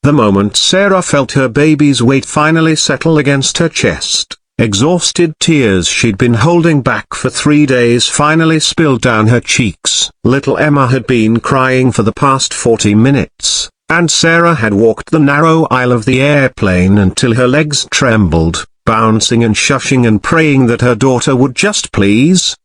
The moment Sarah felt her baby's weight finally settle against her chest, exhausted tears she'd been holding back for 3 days finally spilled down her cheeks. Little Emma had been crying for the past 40 minutes, and Sarah had walked the narrow aisle of the airplane until her legs trembled, bouncing and shushing and praying that her daughter would just please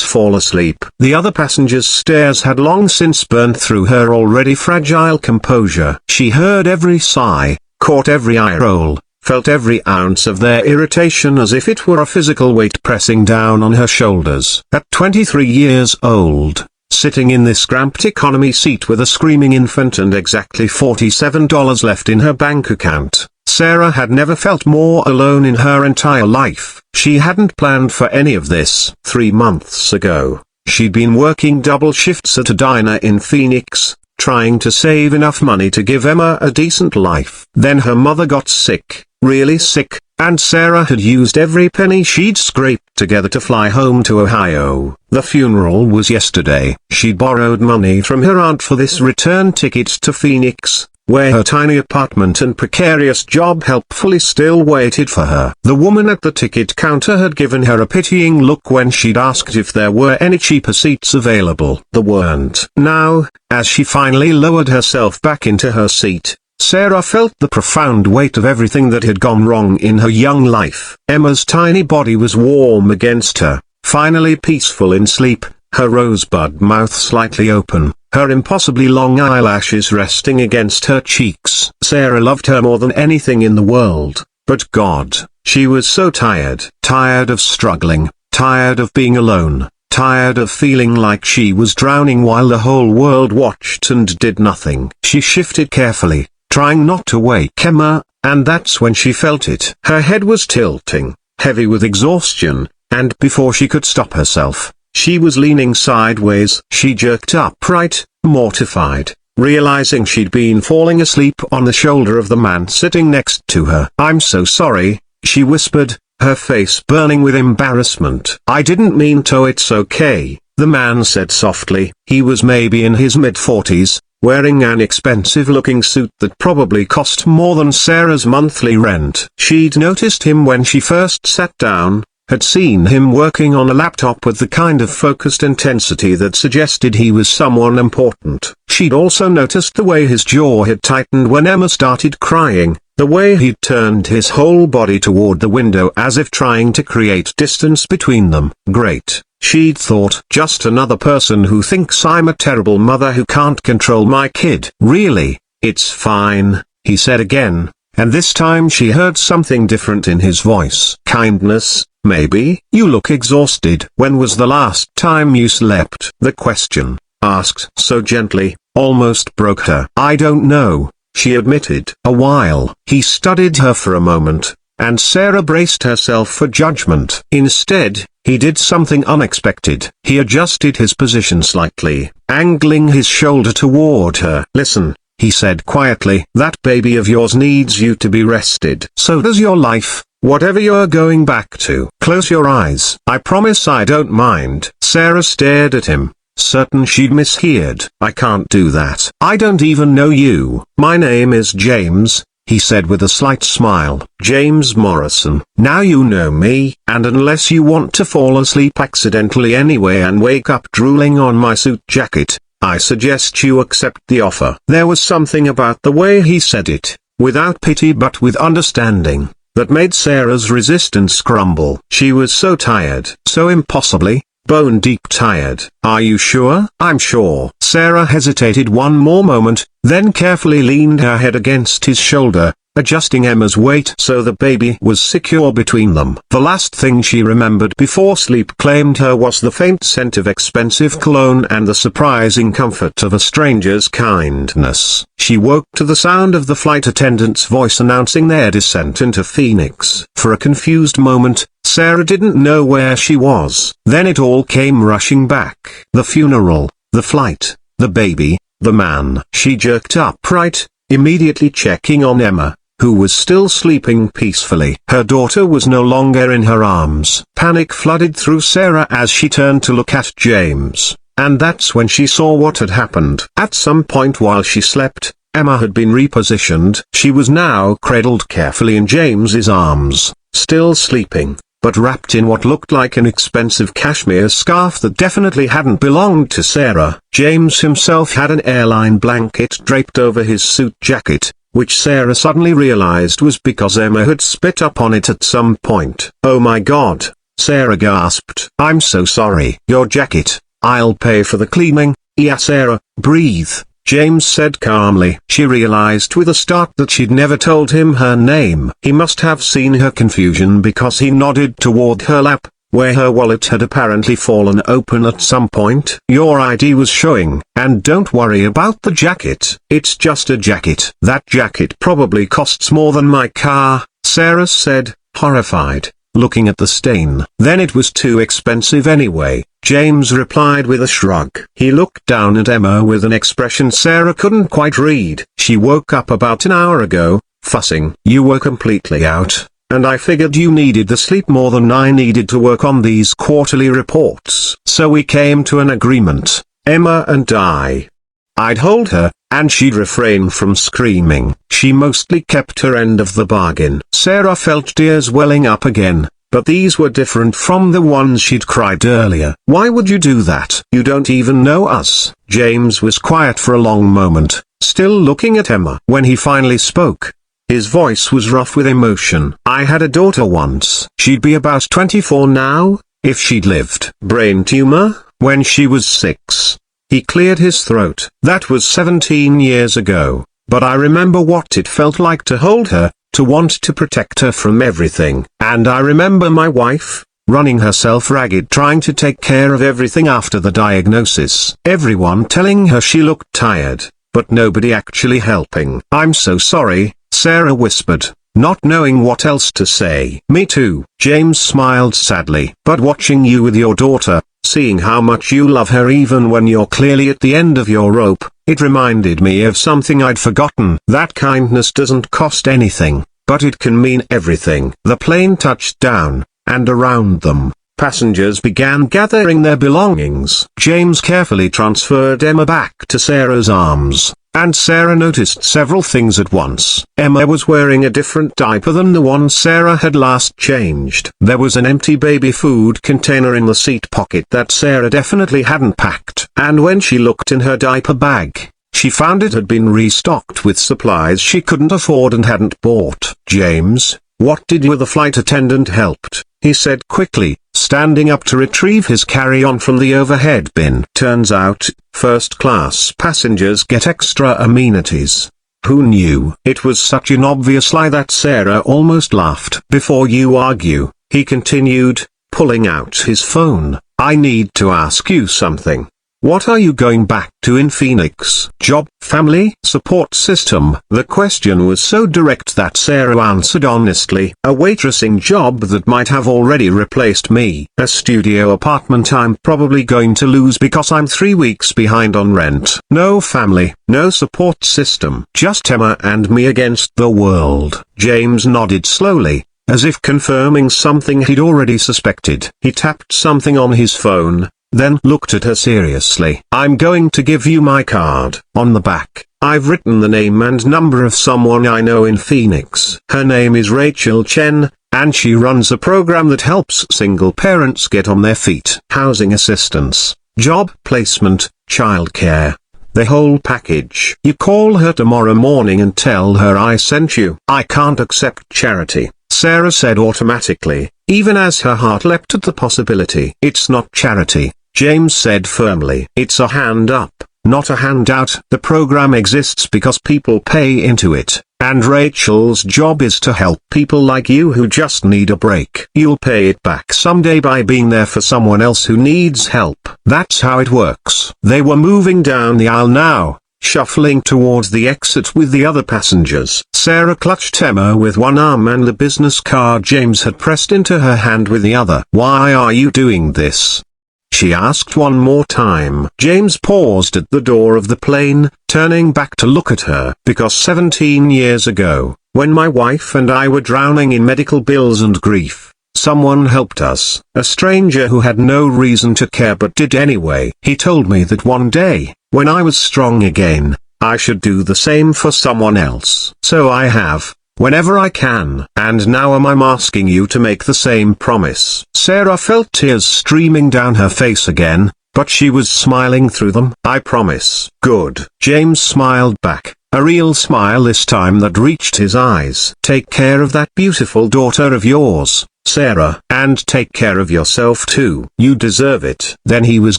fall asleep. The other passengers' stares had long since burned through her already fragile composure. She heard every sigh, caught every eye roll, felt every ounce of their irritation as if it were a physical weight pressing down on her shoulders. At 23 years old, sitting in this cramped economy seat with a screaming infant and exactly $47 left in her bank account, Sarah had never felt more alone in her entire life. She hadn't planned for any of this. 3 months ago, she'd been working double shifts at a diner in Phoenix, trying to save enough money to give Emma a decent life. Then her mother got sick, really sick, and Sarah had used every penny she'd scraped together to fly home to Ohio. The funeral was yesterday. She'd borrowed money from her aunt for this return ticket to Phoenix, where her tiny apartment and precarious job helpfully still waited for her. The woman at the ticket counter had given her a pitying look when she'd asked if there were any cheaper seats available. There weren't. Now, as she finally lowered herself back into her seat, Sarah felt the profound weight of everything that had gone wrong in her young life. Emma's tiny body was warm against her, finally peaceful in sleep, her rosebud mouth slightly open, her impossibly long eyelashes resting against her cheeks. Sarah loved her more than anything in the world, but God, she was so tired. Tired of struggling, tired of being alone, tired of feeling like she was drowning while the whole world watched and did nothing. She shifted carefully, trying not to wake Emma, and that's when she felt it. Her head was tilting, heavy with exhaustion, and before she could stop herself, she was leaning sideways. She jerked upright, mortified, realizing she'd been falling asleep on the shoulder of the man sitting next to her. "I'm so sorry," she whispered, her face burning with embarrassment. "I didn't mean to." "It's okay," the man said softly. He was maybe in his mid-40s, wearing an expensive-looking suit that probably cost more than Sarah's monthly rent. She'd noticed him when she first sat down, had seen him working on a laptop with the kind of focused intensity that suggested he was someone important. She'd also noticed the way his jaw had tightened when Emma started crying, the way he'd turned his whole body toward the window as if trying to create distance between them. Great, she'd thought. Just another person who thinks I'm a terrible mother who can't control my kid. "Really, it's fine," he said again, and this time she heard something different in his voice. "Kindness, maybe." "You look exhausted." "When was the last time you slept?" The question, asked so gently, almost broke her. "I don't know," she admitted. "A while." He studied her for a moment, and Sarah braced herself for judgment. Instead, he did something unexpected. He adjusted his position slightly, angling his shoulder toward her. "Listen," he said quietly, "that baby of yours needs you to be rested. So does your life, whatever you're going back to. Close your eyes." "I promise I don't mind." Sarah stared at him, certain she'd misheard. "I can't do that." "I don't even know you." "My name is James," he said with a slight smile. "James Morrison." "Now you know me, and unless you want to fall asleep accidentally anyway and wake up drooling on my suit jacket, I suggest you accept the offer." There was something about the way he said it, without pity but with understanding, that made Sarah's resistance crumble. She was so tired, so impossibly, bone-deep tired. "Are you sure?" "I'm sure." Sarah hesitated one more moment, then carefully leaned her head against his shoulder, adjusting Emma's weight so the baby was secure between them. The last thing she remembered before sleep claimed her was the faint scent of expensive cologne and the surprising comfort of a stranger's kindness. She woke to the sound of the flight attendant's voice announcing their descent into Phoenix. For a confused moment, Sarah didn't know where she was. Then it all came rushing back. The funeral, the flight, the baby, the man. She jerked upright, immediately checking on Emma, who was still sleeping peacefully. Her daughter was no longer in her arms. Panic flooded through Sarah as she turned to look at James, and that's when she saw what had happened. At some point while she slept, Emma had been repositioned. She was now cradled carefully in James's arms, still sleeping, but wrapped in what looked like an expensive cashmere scarf that definitely hadn't belonged to Sarah. James himself had an airline blanket draped over his suit jacket, which Sarah suddenly realized was because Emma had spit up on it at some point. "Oh my God," Sarah gasped. "I'm so sorry." "Your jacket. I'll pay for the cleaning." "Yeah, Sarah, breathe," James said calmly. She realized with a start that she'd never told him her name. He must have seen her confusion because he nodded toward her lap, where her wallet had apparently fallen open at some point. "Your ID was showing, and don't worry about the jacket. It's just a jacket." "That jacket probably costs more than my car," Sarah said, horrified, looking at the stain. "Then it was too expensive anyway," James replied with a shrug. He looked down at Emma with an expression Sarah couldn't quite read. "She woke up about an hour ago, fussing. You were completely out, and I figured you needed the sleep more than I needed to work on these quarterly reports. So we came to an agreement, Emma and I. I'd hold her, and she'd refrain from screaming." She mostly kept her end of the bargain. Sarah felt tears welling up again, but these were different from the ones she'd cried earlier. "Why would you do that? You don't even know us." James was quiet for a long moment, still looking at Emma. When he finally spoke, his voice was rough with emotion. "I had a daughter once. She'd be about 24 now, if she'd lived. Brain tumor, when she was 6. He cleared his throat. "That was 17 years ago, but I remember what it felt like to hold her, to want to protect her from everything. And I remember my wife, running herself ragged trying to take care of everything after the diagnosis. Everyone telling her she looked tired, but nobody actually helping." "I'm so sorry," Sarah whispered, not knowing what else to say. "Me too," James smiled sadly. "But watching you with your daughter, seeing how much you love her even when you're clearly at the end of your rope, it reminded me of something I'd forgotten. That kindness doesn't cost anything, but it can mean everything." The plane touched down, and around them, passengers began gathering their belongings. James carefully transferred Emma back to Sarah's arms, and Sarah noticed several things at once. Emma was wearing a different diaper than the one Sarah had last changed. There was an empty baby food container in the seat pocket that Sarah definitely hadn't packed. And when she looked in her diaper bag, she found it had been restocked with supplies she couldn't afford and hadn't bought. "James, what did you?" The flight attendant helped, he said quickly, standing up to retrieve his carry-on from the overhead bin. "Turns out, first-class passengers get extra amenities." "Who knew?" It was such an obvious lie that Sarah almost laughed. "Before you argue," he continued, pulling out his phone, "I need to ask you something. What are you going back to in Phoenix? Job, family, support system?" The question was so direct that Sarah answered honestly. "A waitressing job that might have already replaced me. A studio apartment I'm probably going to lose because I'm 3 weeks behind on rent. No family, no support system. Just Emma and me against the world." James nodded slowly, as if confirming something he'd already suspected. He tapped something on his phone, then looked at her seriously. "I'm going to give you my card. On the back, I've written the name and number of someone I know in Phoenix. Her name is Rachel Chen, and she runs a program that helps single parents get on their feet. Housing assistance, job placement, childcare, the whole package. You call her tomorrow morning and tell her I sent you." "I can't accept charity," Sarah said automatically, even as her heart leapt at the possibility. "It's not charity," James said firmly. "It's a hand up, not a handout. The program exists because people pay into it, and Rachel's job is to help people like you who just need a break. You'll pay it back someday by being there for someone else who needs help. That's how it works." They were moving down the aisle now, shuffling towards the exit with the other passengers. Sarah clutched Emma with one arm and the business card James had pressed into her hand with the other. "Why are you doing this?" she asked one more time. James paused at the door of the plane, turning back to look at her. "Because 17 years ago, when my wife and I were drowning in medical bills and grief, someone helped us. A stranger who had no reason to care but did anyway. He told me that one day, when I was strong again, I should do the same for someone else. So I have, whenever I can. And now I'm asking you to make the same promise. Sarah felt tears streaming down her face again, but she was smiling through them. I promise. Good. James smiled back, a real smile this time that reached his eyes. Take care of that beautiful daughter of yours, Sarah, and take care of yourself too. You deserve it. Then he was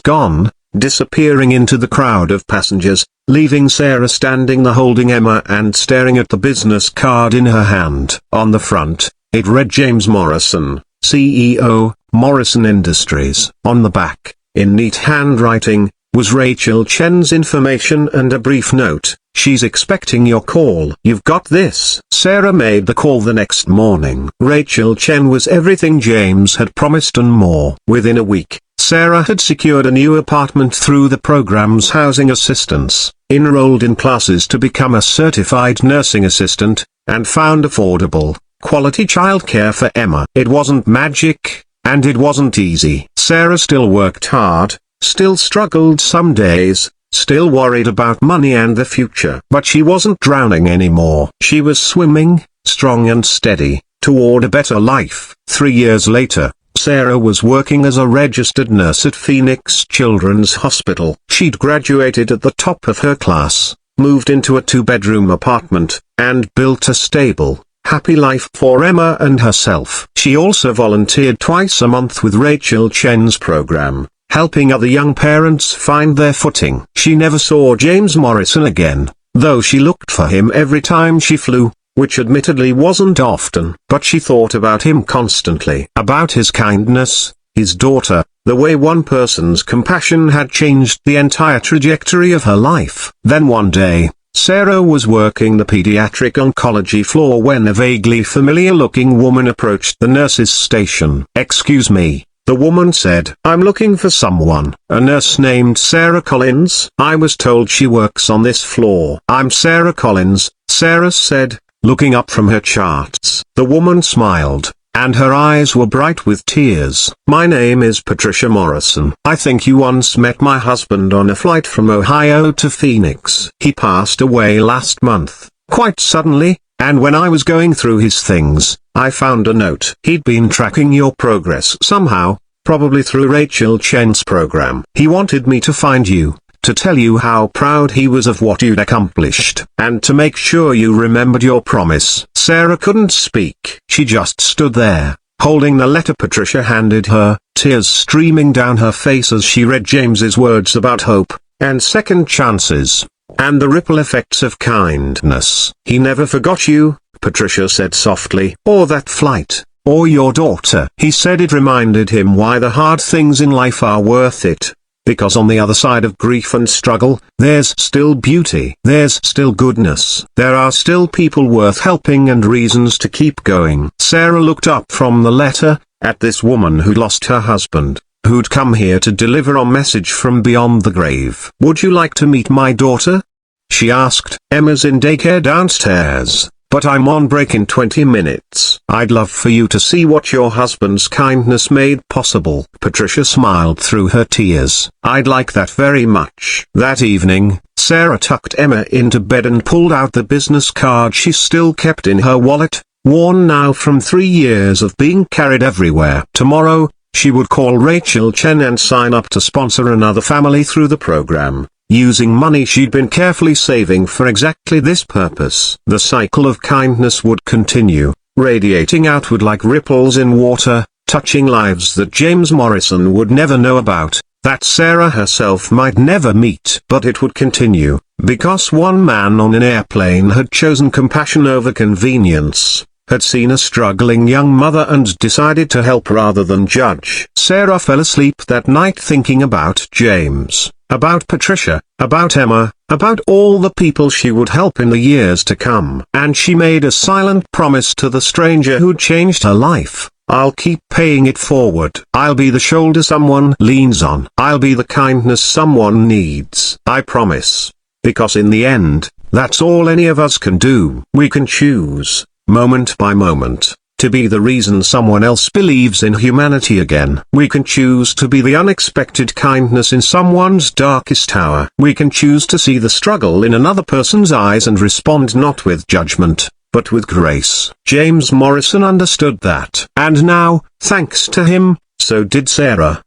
gone, disappearing into the crowd of passengers, leaving Sarah standing there holding Emma and staring at the business card in her hand. On the front, it read James Morrison, CEO, Morrison Industries. On the back, in neat handwriting, was Rachel Chen's information and a brief note: she's expecting your call. You've got this. Sarah made the call the next morning. Rachel Chen was everything James had promised and more. Within a week, Sarah had secured a new apartment through the program's housing assistance, enrolled in classes to become a certified nursing assistant, and found affordable, quality childcare for Emma. It wasn't magic, and it wasn't easy. Sarah still worked hard, still struggled some days, still worried about money and the future. But she wasn't drowning anymore. She was swimming, strong and steady, toward a better life. 3 years later, Sarah was working as a registered nurse at Phoenix Children's Hospital. She'd graduated at the top of her class, moved into a 2-bedroom apartment, and built a stable, happy life for Emma and herself. She also volunteered twice a month with Rachel Chen's program, helping other young parents find their footing. She never saw James Morrison again, though she looked for him every time she flew, which admittedly wasn't often. But she thought about him constantly, about his kindness, his daughter, the way one person's compassion had changed the entire trajectory of her life. Then one day, Sarah was working the pediatric oncology floor when a vaguely familiar-looking woman approached the nurse's station. "Excuse me," the woman said. "I'm looking for someone." "A nurse named Sarah Collins? I was told she works on this floor." "I'm Sarah Collins," Sarah said, looking up from her charts. The woman smiled, and her eyes were bright with tears. "My name is Patricia Morrison. I think you once met my husband on a flight from Ohio to Phoenix. He passed away last month, quite suddenly, and when I was going through his things, I found a note. He'd been tracking your progress somehow, probably through Rachel Chen's program. He wanted me to find you, to tell you how proud he was of what you'd accomplished, and to make sure you remembered your promise." Sarah couldn't speak. She just stood there, holding the letter Patricia handed her, tears streaming down her face as she read James's words about hope, and second chances, and the ripple effects of kindness. "He never forgot you," Patricia said softly, "or that flight, or your daughter." He said it reminded him why the hard things in life are worth it. Because on the other side of grief and struggle, there's still beauty. There's still goodness. There are still people worth helping and reasons to keep going. Sarah looked up from the letter, at this woman who'd lost her husband, who'd come here to deliver a message from beyond the grave. "Would you like to meet my daughter?" she asked. "Emma's in daycare downstairs, but I'm on break in 20 minutes. I'd love for you to see what your husband's kindness made possible." Patricia smiled through her tears. "I'd like that very much." That evening, Sarah tucked Emma into bed and pulled out the business card she still kept in her wallet, worn now from 3 years of being carried everywhere. Tomorrow, she would call Rachel Chen and sign up to sponsor another family through the program, using money she'd been carefully saving for exactly this purpose. The cycle of kindness would continue, radiating outward like ripples in water, touching lives that James Morrison would never know about, that Sarah herself might never meet. But it would continue, because one man on an airplane had chosen compassion over convenience, had seen a struggling young mother and decided to help rather than judge. Sarah fell asleep that night thinking about James, about Patricia, about Emma, about all the people she would help in the years to come. And she made a silent promise to the stranger who'd changed her life: "I'll keep paying it forward. I'll be the shoulder someone leans on. I'll be the kindness someone needs. I promise." Because in the end, that's all any of us can do. We can choose, moment by moment, to be the reason someone else believes in humanity again. We can choose to be the unexpected kindness in someone's darkest hour. We can choose to see the struggle in another person's eyes and respond not with judgment, but with grace. James Morrison understood that. And now, thanks to him, so did Sarah.